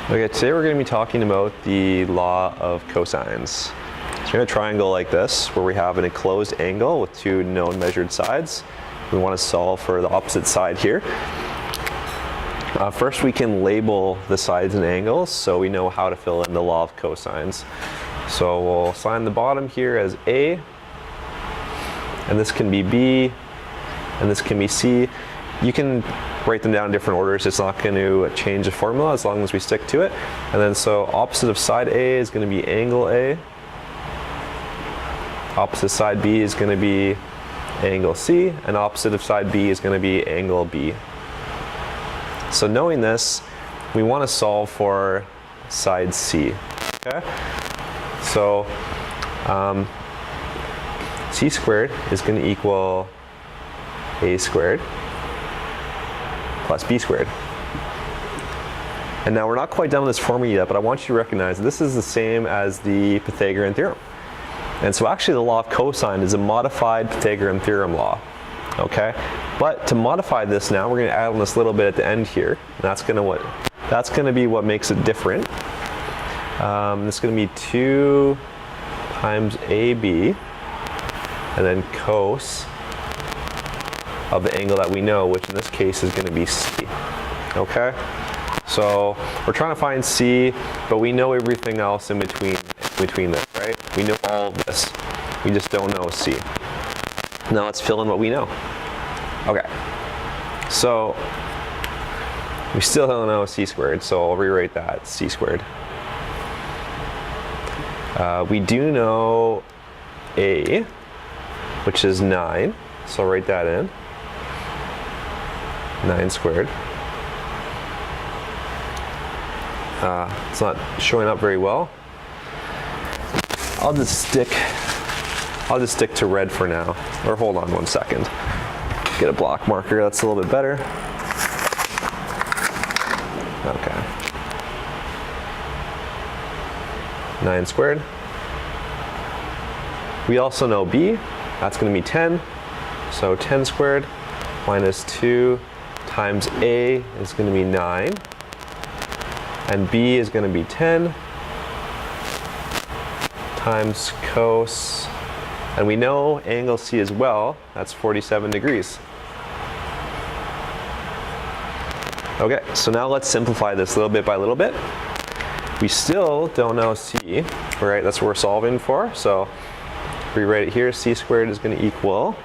Okay, today we're going to be talking about the law of cosines. So we have a triangle like this where we have an enclosed angle with two known measured sides. We want to solve for the opposite side here. First we can label the sides and angles so we know how to fill in the law of cosines. So we'll assign the bottom here as A, and this can be B, and this can be C. You can write them down in different orders. It's not going to change the formula as long as we stick to it. And then so opposite of side A is going to be angle A. Opposite side B is going to be angle C, and opposite of side B is going to be angle B. So knowing this, we want to solve for side C. Okay? So C squared is going to equal A squared plus B squared. And now we're not quite done with this formula yet, but I want you to recognize this is the same as the Pythagorean theorem. And so actually the law of cosine is a modified Pythagorean theorem law. Okay? But to modify this now, we're going to add on this little bit at the end here. And that's going to be what makes it different. It's going to be 2 times AB and then cos of the angle that we know, which in this case is going to be C. Okay? So we're trying to find C, but we know everything else in between this, right? We know all of this. We just don't know C. Now let's fill in what we know. Okay. So we still don't know C squared, so I'll rewrite that C squared. We do know A, which is 9, so I'll write that in. 9 squared. It's not showing up very well. I'll just stick to red for now. Or hold on 1 second. Get a block marker, that's a little bit better. Okay. 9 squared. We also know B, that's going to be 10. So 10 squared minus 2 times A is going to be 9. And B is going to be 10 times cos. And we know angle C as well, that's 47 degrees. Okay, so now let's simplify this little bit by little bit. We still don't know C, right? That's what we're solving for. So rewrite it here, C squared is going to equal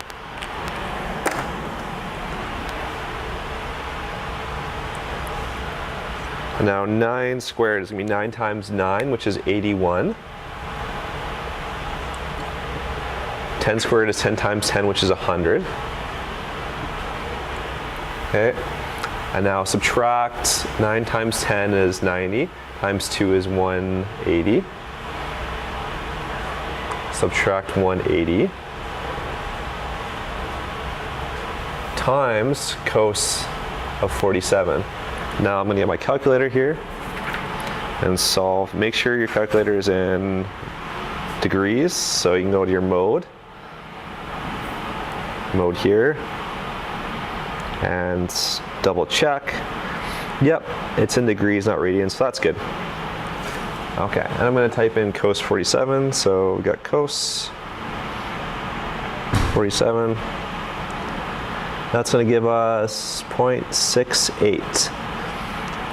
now 9 squared is going to be 9 times 9, which is 81. 10 squared is 10 times 10, which is 100. Okay, and now subtract 9 times 10 is 90, times 2 is 180. Subtract 180 times cos of 47. Now I'm going to get my calculator here and solve. Make sure your calculator is in degrees, so you can go to your mode here and double check. Yep, it's in degrees, not radians, so that's good. Okay, and I'm going to type in cos 47, so we got cos 47. That's going to give us 0.68.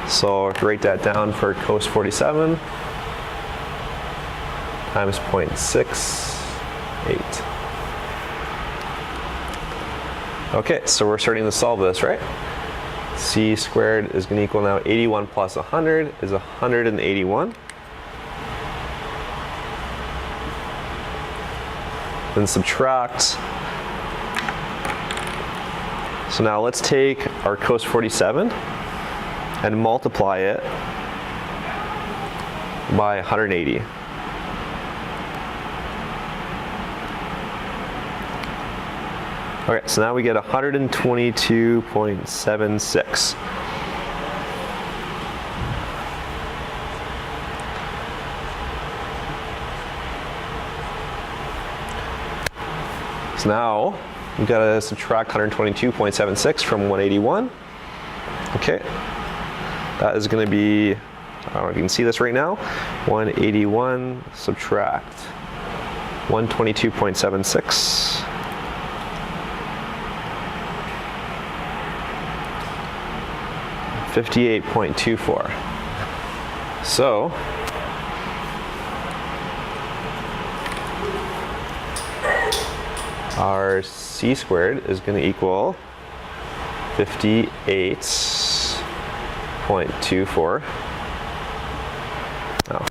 So write that down for cos 47 times 0.68. Okay, so we're starting to solve this, right? C squared is going to equal now 81 plus 100 is 181. Then subtract. So now let's take our cos 47 and multiply it by 180. Okay, so now we get 122.76. So now we've got to subtract 122.76 from 181. Okay, that is going to be I don't know if you can see this right now. 181 subtract 122.76. 58.24. So our c squared is going to equal 58.24. Oh.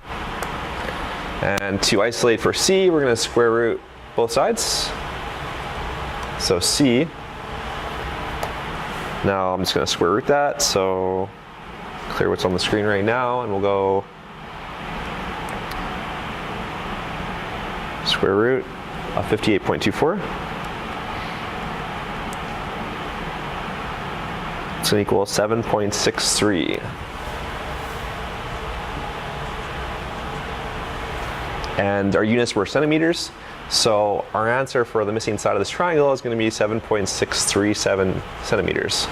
And to isolate for c, we're going to square root both sides. So c, now I'm just going to square root that, so clear what's on the screen right now, and we'll go square root of 58.24. It's going to equal 7.63. And our units were centimeters, so our answer for the missing side of this triangle is going to be 7.637 centimeters.